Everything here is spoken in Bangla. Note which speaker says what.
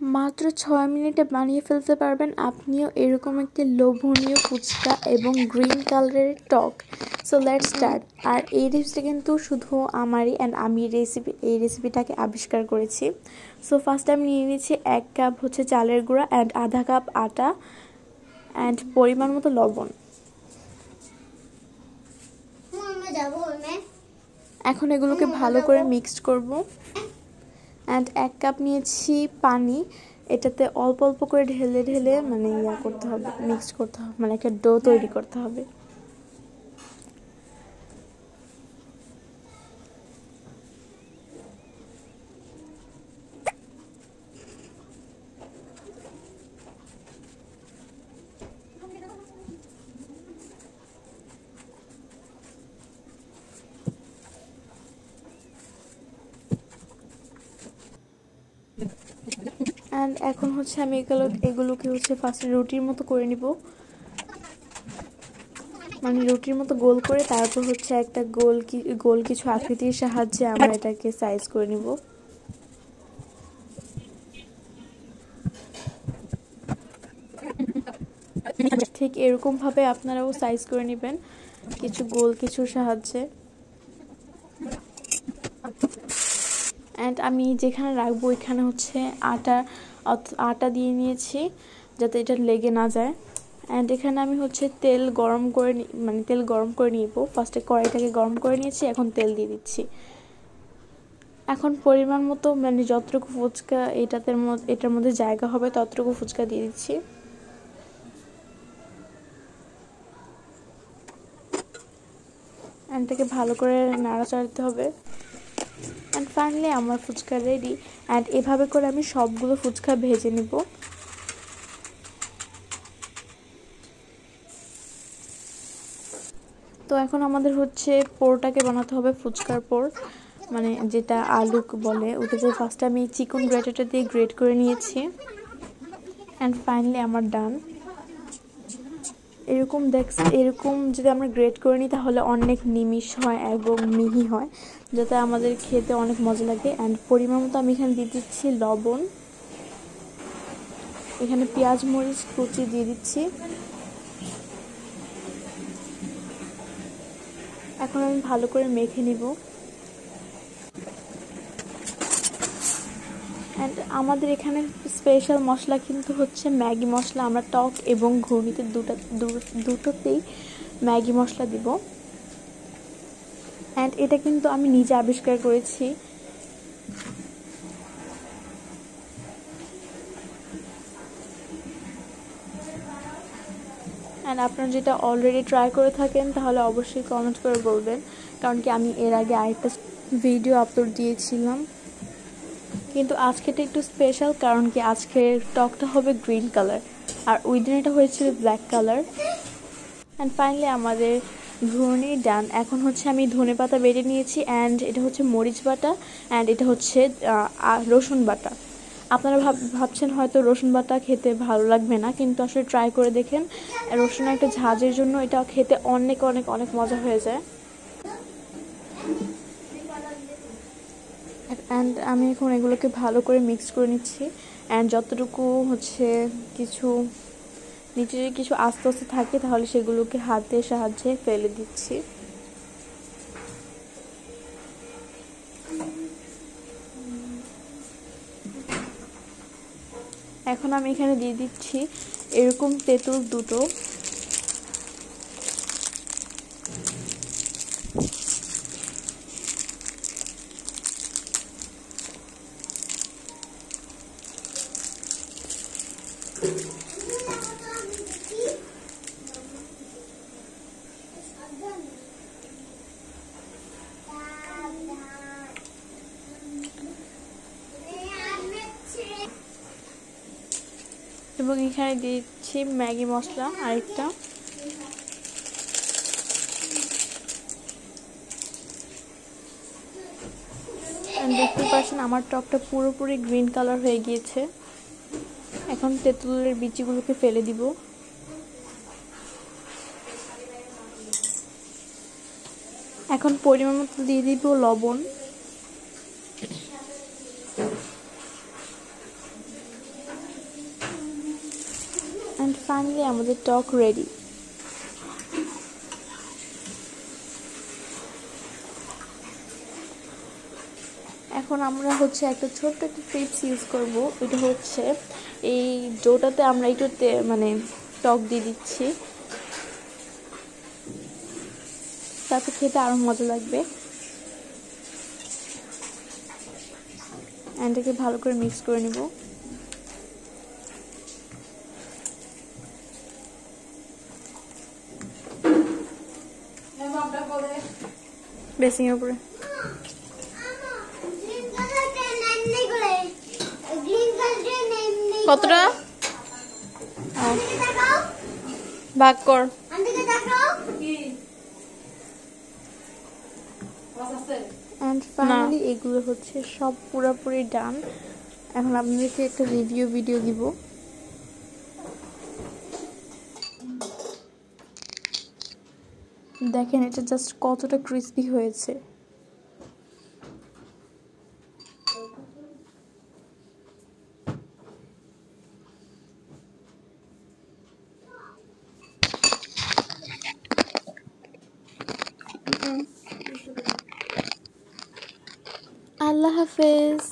Speaker 1: মাত্র 6 মিনিটে বানিয়ে ফেলতে পারবেন আপনিও এরকম একটি লোভনীয় ফুচকা এবং গ্রিন কালারের টক। So let's start. আর এই রেসিপিটা কিন্তু শুধু আমারই, অ্যান্ড আমি এই রেসিপিটাকে আবিষ্কার করেছি। সো ফার্স্ট আমি নিয়ে নিয়েছি 1 কাপ হচ্ছে চালের গুঁড়া অ্যান্ড আধা কাপ আটা অ্যান্ড পরিমাণ মতো লবণ। এখন এগুলোকে ভালো করে মিক্সড করব। অ্যান্ড 1 কাপ নিয়েছি পানি, এটাতে অল্প অল্প করে ঢেলে ঢেলে মানে করতে হবে, মিক্স করতে হবে, মানে একটা ডো তৈরি করতে হবে। অ্যান্ড এখন হচ্ছে আমি এগুলোকে হচ্ছে ফার্স্টে রুটির মতো করে নিব, মানে রুটির মতো গোল করে তারপর হচ্ছে একটা গোল কিছু আকৃতির সাহায্যে আমরা এটাকে সাইজ করে নিব। ঠিক এরকম ভাবে আপনারাও সাইজ করে নেবেন কিছু গোল কিছুর সাহায্যে। অ্যান্ড আমি যেখানে রাখবো এখানে হচ্ছে আটা দিয়ে নিয়েছি যাতে এটা লেগে না যায়। অ্যান্ড এখানে আমি হচ্ছে তেল গরম করে নিব। ফার্স্টে কড়াইটাকে গরম করে নিয়েছি, এখন তেল দিয়ে দিচ্ছি। এখন পরিমাণ মতো মানে যতটুকু ফুচকা এটার মধ্যে জায়গা হবে ততটুকু ফুচকা দিয়ে দিচ্ছি। অ্যান্ড এটাকে ভালো করে নাড়াচাড়া দিতে হবে। অ্যান্ড ফাইনালি আমার ফুচকা রেডি। অ্যান্ড এভাবে করে আমি সবগুলো ফুচকা ভেজে নেব। তো এখন আমাদের হচ্ছে পোরটাকে বানাতে হবে, ফুচকার পোর, মানে যেটা আলু বলে। ওটাতে ফার্স্টে আমি চিকন গ্রেটারটা দিয়ে গ্রেট করে নিয়েছি। অ্যান্ড ফাইনালি আমার ডান। এরকম যদি আমরা গ্রেট করে নিই তাহলে অনেক নিমিষ হয় এবং মিহি হয়, যাতে আমাদের খেতে অনেক মজা লাগে। অ্যান্ড পরিমাণ মতো আমি এখানে দিয়ে দিচ্ছি লবণ, এখানে পেঁয়াজ মরিচ কুচি দিয়ে দিচ্ছি। এখন আমি ভালো করে মেখে নিব। অ্যান্ড আমাদের এখানে স্পেশাল মশলা কিন্তু হচ্ছে ম্যাগি মশলা। আমরা টক এবং ঘুগনিতে দুটোতেই ম্যাগি মশলা দিব। অ্যান্ড এটা কিন্তু আমি নিজে আবিষ্কার করেছি। অ্যান্ড আপনারা যেটা অলরেডি ট্রাই করে থাকেন তাহলে অবশ্যই কমেন্ট করে বলবেন, কারণ কি আমি এর আগে আরেকটা ভিডিও আপলোড দিয়েছিলাম। কিন্তু আজকেটা একটু স্পেশাল, কারণ কি আজকের টকটা হবে গ্রিন কালার আর ওই দিন এটা হয়েছিল ব্ল্যাক কালার। অ্যান্ড ফাইনালি আমাদের ঘুগনি ডান। এখন হচ্ছে আমি ধনেপাতা বেটে নিয়েছি, অ্যান্ড এটা হচ্ছে মরিচ বাটা, অ্যান্ড এটা হচ্ছে রসুন বাটা। আপনারা ভাবছেন হয়তো রসুন বাটা খেতে ভালো লাগবে না, কিন্তু আসলে ট্রাই করে দেখেন, রসুনের একটা ঝাঁজের জন্য এটা খেতে অনেক অনেক অনেক মজা হয়ে যায়। অ্যান্ড আমি এখন এগুলোকে ভালো করে মিক্স করে নিচ্ছি। অ্যান্ড যতটুকু হচ্ছে নিচে যদি কিছু আস্তে আস্তে থাকে তাহলে সেগুলোকে হাতের সাহায্যে ফেলে দিচ্ছি। এখন আমি এখানে দিয়ে দিচ্ছি এরকম তেঁতুল দুটো। এবং এখানে দিচ্ছি ম্যাগি মশলা আরেকটা। দেখতে পাচ্ছেন আমার টকটা পুরোপুরি গ্রিন কালার হয়ে গিয়েছে। এখন তেঁতুলের বিচিগুলোকে ফেলে দিব। এখন পরিমাণ মতো দিয়ে দিব লবণ। অ্যান্ড ফাইনালি আমাদের টক রেডি। এখন আমরা হচ্ছে একটা ছোট্ট একটা টিপস ইউজ করব। এটা হচ্ছে এই ডোটাতে আমরা একটু মানে টক দিয়ে দিচ্ছি, তাতে খেতে আরও মজা লাগবে। এটাকে ভালো করে মিক্স করে নেব। বেসিং এর উপরে কতটা ভাগ কর। এন্ড ফাইনালি এগুলো হচ্ছে সব পুরোপুরি ডান। এখন আপনাদেরকে একটা রিভিউ ভিডিও দিব। দেখেন এটা জাস্ট কতটা ক্রিস্পি হয়েছে। আল্লাহ হাফেজ।